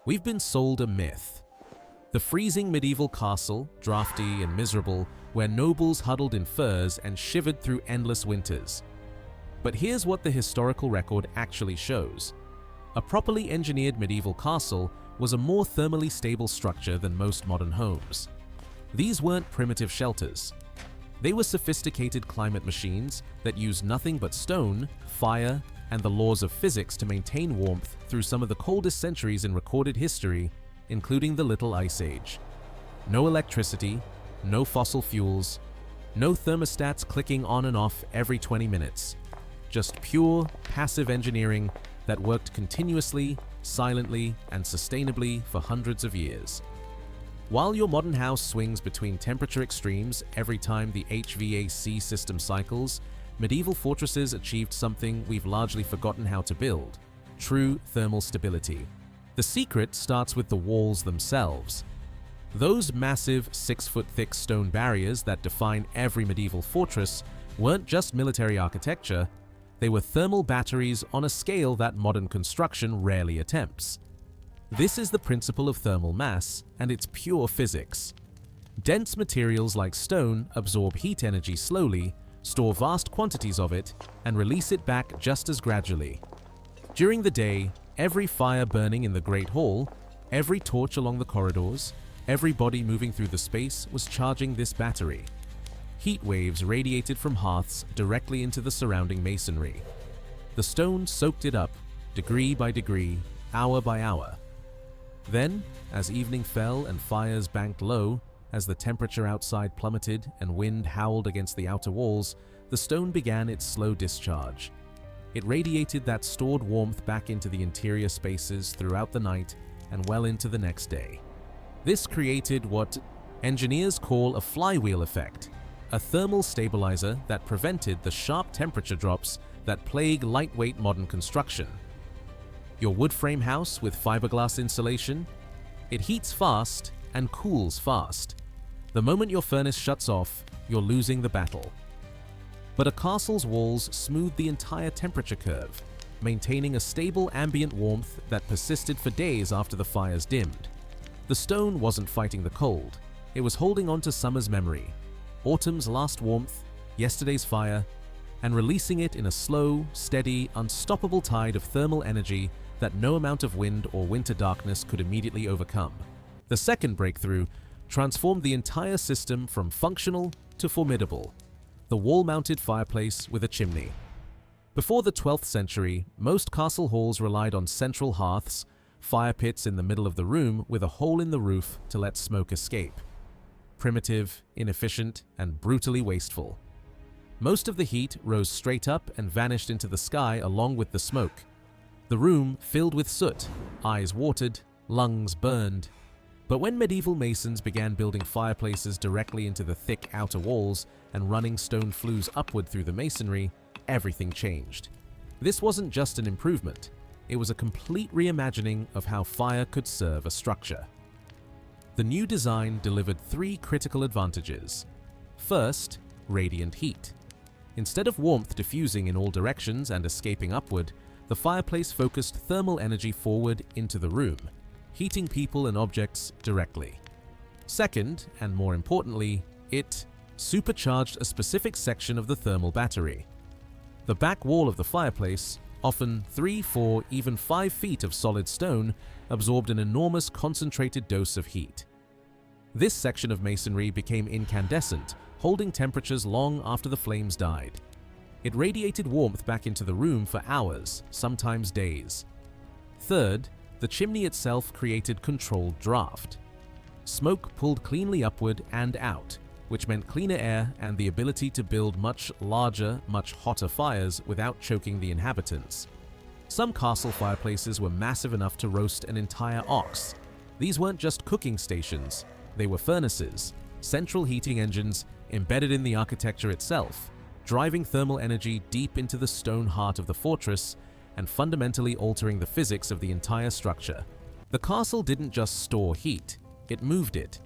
We've been sold a myth. The freezing medieval castle, drafty and miserable, where nobles huddled in furs and shivered through endless winters. But here's what the historical record actually shows. A properly engineered medieval castle was a more thermally stable structure than most modern homes. These weren't primitive shelters. They were sophisticated climate machines that used nothing but stone, fire, and the laws of physics to maintain warmth through some of the coldest centuries in recorded history, including the Little Ice Age. No electricity, no fossil fuels, no thermostats clicking on and off every 20 minutes. Just pure, passive engineering that worked continuously, silently, and sustainably for hundreds of years. While your modern house swings between temperature extremes every time the HVAC system cycles, medieval fortresses achieved something we've largely forgotten how to build: true thermal stability. The secret starts with the walls themselves. Those massive 6-foot-thick stone barriers that define every medieval fortress weren't just military architecture, they were thermal batteries on a scale that modern construction rarely attempts. This is the principle of thermal mass, and it's pure physics. Dense materials like stone absorb heat energy slowly, store vast quantities of it, and release it back just as gradually. During the day, every fire burning in the Great Hall, every torch along the corridors, every body moving through the space was charging this battery. Heat waves radiated from hearths directly into the surrounding masonry. The stone soaked it up, degree by degree, hour by hour. Then, as evening fell and fires banked low, as the temperature outside plummeted and wind howled against the outer walls, the stone began its slow discharge. It radiated that stored warmth back into the interior spaces throughout the night and well into the next day. This created what engineers call a flywheel effect, a thermal stabilizer that prevented the sharp temperature drops that plague lightweight modern construction. Your wood frame house with fiberglass insulation? It heats fast and cools fast. The moment your furnace shuts off, you're losing the battle. But a castle's walls smooth the entire temperature curve, maintaining a stable ambient warmth that persisted for days after the fires dimmed. The stone wasn't fighting the cold, it was holding on to summer's memory, autumn's last warmth, yesterday's fire, and releasing it in a slow, steady, unstoppable tide of thermal energy that no amount of wind or winter darkness could immediately overcome. The second breakthrough transformed the entire system from functional to formidable: the wall-mounted fireplace with a chimney. Before the 12th century, most castle halls relied on central hearths, fire pits in the middle of the room with a hole in the roof to let smoke escape. Primitive, inefficient, and brutally wasteful. Most of the heat rose straight up and vanished into the sky along with the smoke. The room filled with soot, eyes watered, lungs burned. But when medieval masons began building fireplaces directly into the thick outer walls and running stone flues upward through the masonry, everything changed. This wasn't just an improvement, it was a complete reimagining of how fire could serve a structure. The new design delivered 3 critical advantages. First, radiant heat. Instead of warmth diffusing in all directions and escaping upward, the fireplace focused thermal energy forward into the room, heating people and objects directly. Second, and more importantly, it supercharged a specific section of the thermal battery. The back wall of the fireplace, often 3, 4, even 5 feet of solid stone, absorbed an enormous concentrated dose of heat. This section of masonry became incandescent, holding temperatures long after the flames died. It radiated warmth back into the room for hours, sometimes days. Third, the chimney itself created controlled draft. Smoke pulled cleanly upward and out, which meant cleaner air and the ability to build much larger, much hotter fires without choking the inhabitants. Some castle fireplaces were massive enough to roast an entire ox. These weren't just cooking stations, they were furnaces, central heating engines embedded in the architecture itself, driving thermal energy deep into the stone heart of the fortress and fundamentally altering the physics of the entire structure. The castle didn't just store heat, it moved it.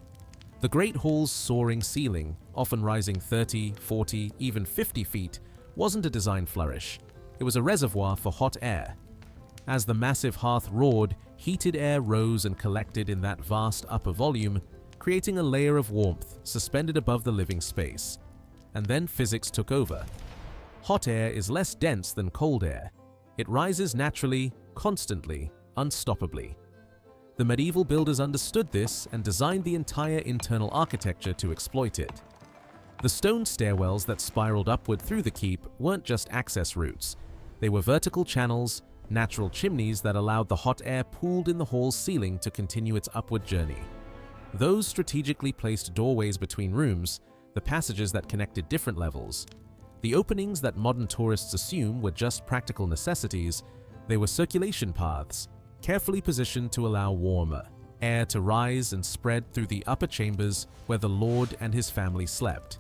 The Great Hall's soaring ceiling, often rising 30, 40, even 50 feet, wasn't a design flourish. It was a reservoir for hot air. As the massive hearth roared, heated air rose and collected in that vast upper volume, creating a layer of warmth suspended above the living space. And then physics took over. Hot air is less dense than cold air. It rises naturally, constantly, unstoppably. The medieval builders understood this and designed the entire internal architecture to exploit it. The stone stairwells that spiraled upward through the keep weren't just access routes. They were vertical channels, natural chimneys that allowed the hot air pooled in the hall's ceiling to continue its upward journey. Those strategically placed doorways between rooms, the passages that connected different levels, the openings that modern tourists assume were just practical necessities, they were circulation paths, carefully positioned to allow warmer air to rise and spread through the upper chambers where the lord and his family slept.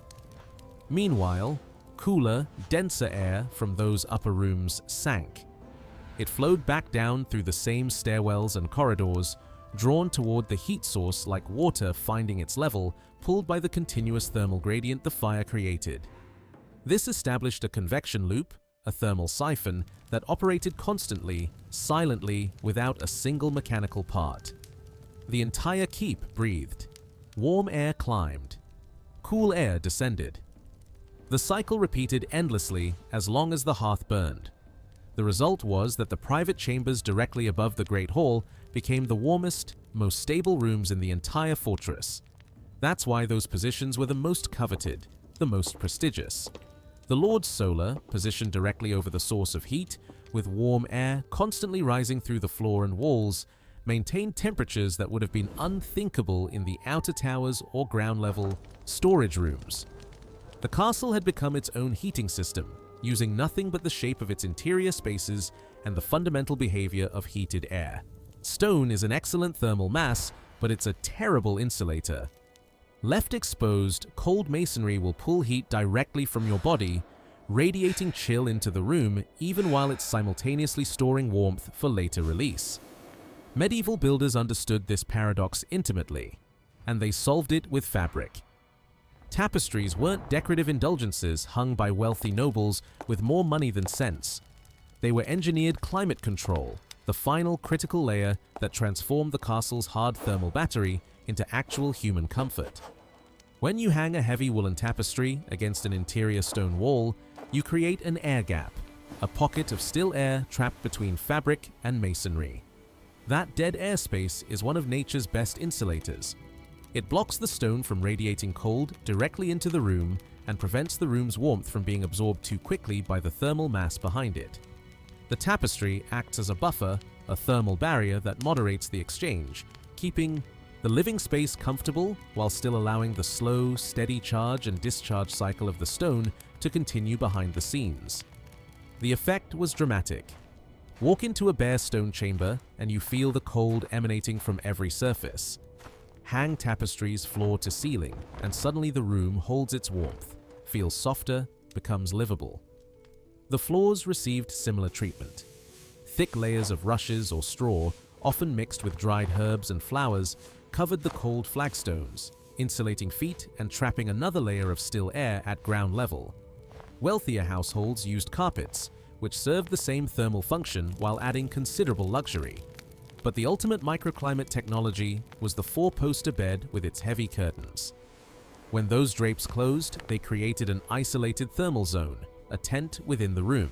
Meanwhile, cooler, denser air from those upper rooms sank. It flowed back down through the same stairwells and corridors, drawn toward the heat source like water finding its level, pulled by the continuous thermal gradient the fire created. This established a convection loop, a thermal siphon, that operated constantly, silently, without a single mechanical part. The entire keep breathed. Warm air climbed. Cool air descended. The cycle repeated endlessly as long as the hearth burned. The result was that the private chambers directly above the Great Hall became the warmest, most stable rooms in the entire fortress. That's why those positions were the most coveted, the most prestigious. The Lord's Solar, positioned directly over the source of heat, with warm air constantly rising through the floor and walls, maintained temperatures that would have been unthinkable in the outer towers or ground-level storage rooms. The castle had become its own heating system, using nothing but the shape of its interior spaces and the fundamental behavior of heated air. Stone is an excellent thermal mass, but it's a terrible insulator. Left exposed, cold masonry will pull heat directly from your body, radiating chill into the room even while it's simultaneously storing warmth for later release. Medieval builders understood this paradox intimately, and they solved it with fabric. Tapestries weren't decorative indulgences hung by wealthy nobles with more money than sense. They were engineered climate control, the final critical layer that transformed the castle's hard thermal battery into actual human comfort. When you hang a heavy woolen tapestry against an interior stone wall, you create an air gap, a pocket of still air trapped between fabric and masonry. That dead airspace is one of nature's best insulators. It blocks the stone from radiating cold directly into the room and prevents the room's warmth from being absorbed too quickly by the thermal mass behind it. The tapestry acts as a buffer, a thermal barrier that moderates the exchange, keeping the living space comfortable while still allowing the slow, steady charge and discharge cycle of the stone to continue behind the scenes. The effect was dramatic. Walk into a bare stone chamber and you feel the cold emanating from every surface. Hang tapestries floor to ceiling and suddenly the room holds its warmth, feels softer, becomes livable. The floors received similar treatment. Thick layers of rushes or straw, often mixed with dried herbs and flowers, covered the cold flagstones, insulating feet and trapping another layer of still air at ground level. Wealthier households used carpets, which served the same thermal function while adding considerable luxury. But the ultimate microclimate technology was the four-poster bed with its heavy curtains. When those drapes closed, they created an isolated thermal zone, a tent within the room.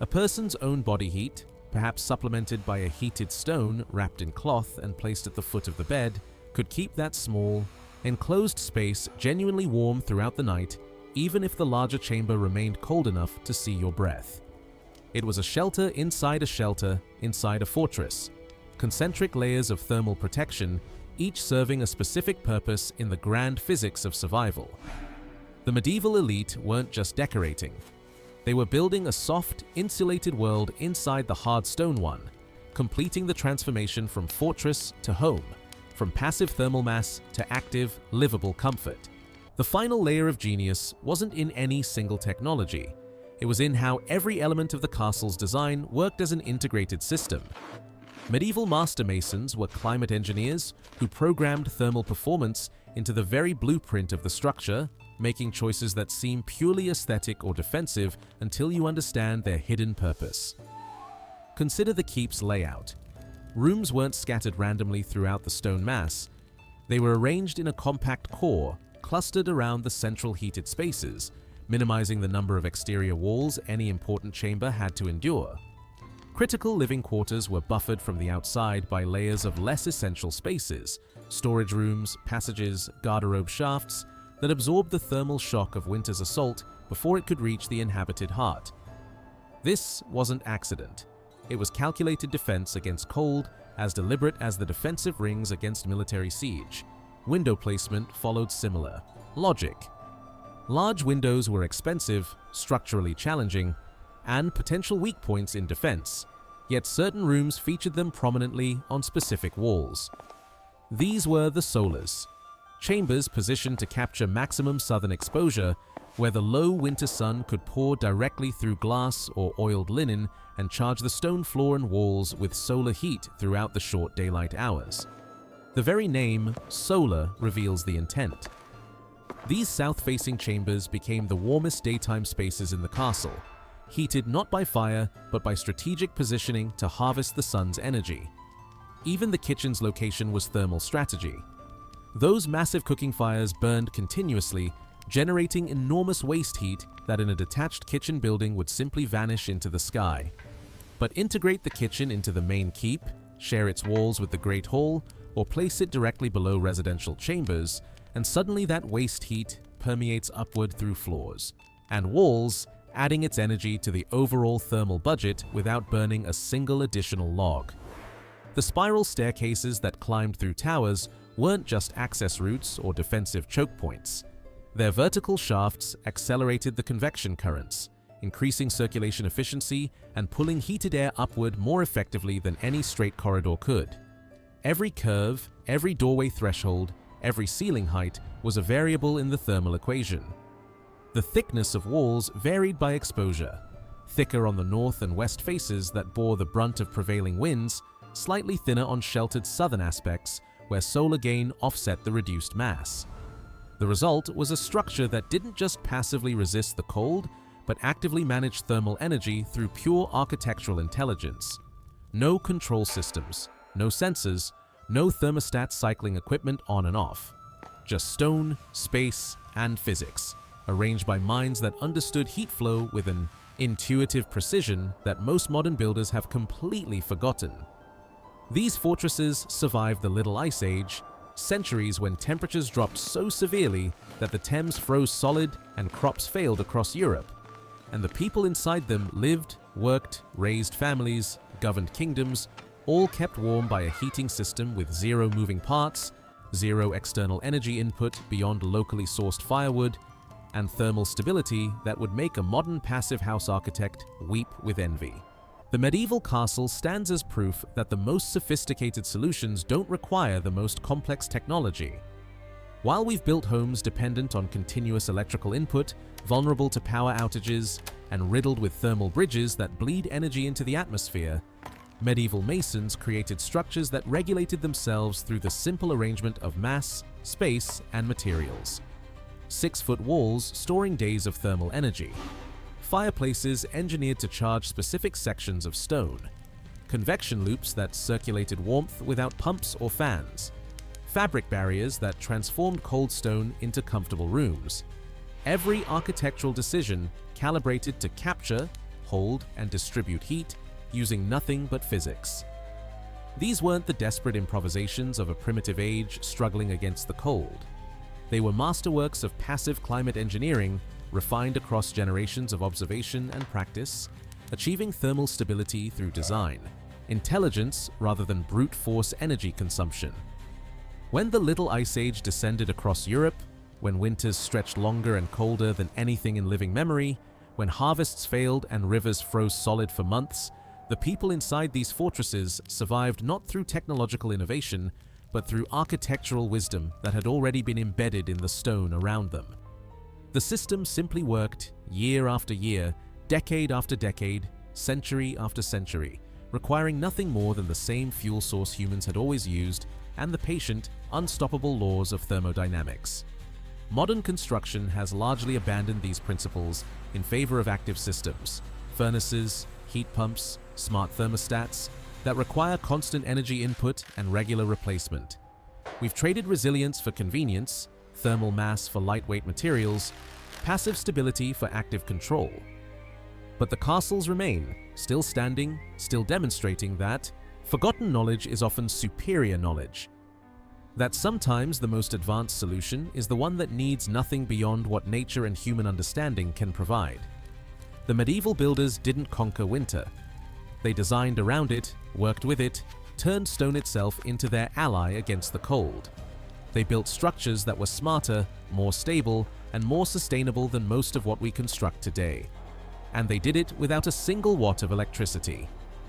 A person's own body heat, perhaps supplemented by a heated stone wrapped in cloth and placed at the foot of the bed, could keep that small, enclosed space genuinely warm throughout the night, even if the larger chamber remained cold enough to see your breath. It was a shelter inside a fortress, concentric layers of thermal protection, each serving a specific purpose in the grand physics of survival. The medieval elite weren't just decorating. They were building a soft, insulated world inside the hard stone one, completing the transformation from fortress to home, from passive thermal mass to active, livable comfort. The final layer of genius wasn't in any single technology. It was in how every element of the castle's design worked as an integrated system. Medieval master masons were climate engineers who programmed thermal performance into the very blueprint of the structure, making choices that seem purely aesthetic or defensive until you understand their hidden purpose. Consider the keep's layout. Rooms weren't scattered randomly throughout the stone mass. They were arranged in a compact core, clustered around the central heated spaces, minimizing the number of exterior walls any important chamber had to endure. Critical living quarters were buffered from the outside by layers of less essential spaces, storage rooms, passages, garderobe shafts, that absorbed the thermal shock of winter's assault before it could reach the inhabited heart. This wasn't accident. It was calculated defense against cold, as deliberate as the defensive rings against military siege. Window placement followed similar logic. Large windows were expensive, structurally challenging, and potential weak points in defense, yet certain rooms featured them prominently on specific walls. These were the solars, chambers positioned to capture maximum southern exposure, where the low winter sun could pour directly through glass or oiled linen and charge the stone floor and walls with solar heat throughout the short daylight hours. The very name, solar, reveals the intent. These south-facing chambers became the warmest daytime spaces in the castle, heated not by fire, but by strategic positioning to harvest the sun's energy. Even the kitchen's location was thermal strategy. Those massive cooking fires burned continuously, generating enormous waste heat that in a detached kitchen building would simply vanish into the sky. But integrate the kitchen into the main keep, share its walls with the Great Hall, or place it directly below residential chambers, and suddenly that waste heat permeates upward through floors and walls, adding its energy to the overall thermal budget without burning a single additional log. The spiral staircases that climbed through towers weren't just access routes or defensive choke points. Their vertical shafts accelerated the convection currents, increasing circulation efficiency and pulling heated air upward more effectively than any straight corridor could. Every curve, every doorway threshold, every ceiling height was a variable in the thermal equation. The thickness of walls varied by exposure, thicker on the north and west faces that bore the brunt of prevailing winds, slightly thinner on sheltered southern aspects where solar gain offset the reduced mass. The result was a structure that didn't just passively resist the cold, but actively managed thermal energy through pure architectural intelligence. No control systems, no sensors, no thermostat cycling equipment on and off. Just stone, space, and physics, arranged by minds that understood heat flow with an intuitive precision that most modern builders have completely forgotten. These fortresses survived the Little Ice Age, centuries when temperatures dropped so severely that the Thames froze solid and crops failed across Europe, and the people inside them lived, worked, raised families, governed kingdoms, all kept warm by a heating system with zero moving parts, zero external energy input beyond locally sourced firewood, and thermal stability that would make a modern passive house architect weep with envy. The medieval castle stands as proof that the most sophisticated solutions don't require the most complex technology. While we've built homes dependent on continuous electrical input, vulnerable to power outages, and riddled with thermal bridges that bleed energy into the atmosphere, medieval masons created structures that regulated themselves through the simple arrangement of mass, space, and materials. 6-foot walls storing days of thermal energy. Fireplaces engineered to charge specific sections of stone. Convection loops that circulated warmth without pumps or fans. Fabric barriers that transformed cold stone into comfortable rooms. Every architectural decision calibrated to capture, hold, and distribute heat using nothing but physics. These weren't the desperate improvisations of a primitive age struggling against the cold. They were masterworks of passive climate engineering refined across generations of observation and practice, achieving thermal stability through design, intelligence rather than brute force energy consumption. When the Little Ice Age descended across Europe, when winters stretched longer and colder than anything in living memory, when harvests failed and rivers froze solid for months, the people inside these fortresses survived not through technological innovation, but through architectural wisdom that had already been embedded in the stone around them. The system simply worked year after year, decade after decade, century after century, requiring nothing more than the same fuel source humans had always used and the patient, unstoppable laws of thermodynamics. Modern construction has largely abandoned these principles in favor of active systems, furnaces, heat pumps, smart thermostats, that require constant energy input and regular replacement. We've traded resilience for convenience, thermal mass for lightweight materials, passive stability for active control. But the castles remain, still standing, still demonstrating that forgotten knowledge is often superior knowledge. That sometimes the most advanced solution is the one that needs nothing beyond what nature and human understanding can provide. The medieval builders didn't conquer winter. They designed around it, worked with it, turned stone itself into their ally against the cold. They built structures that were smarter, more stable, and more sustainable than most of what we construct today. And they did it without a single watt of electricity.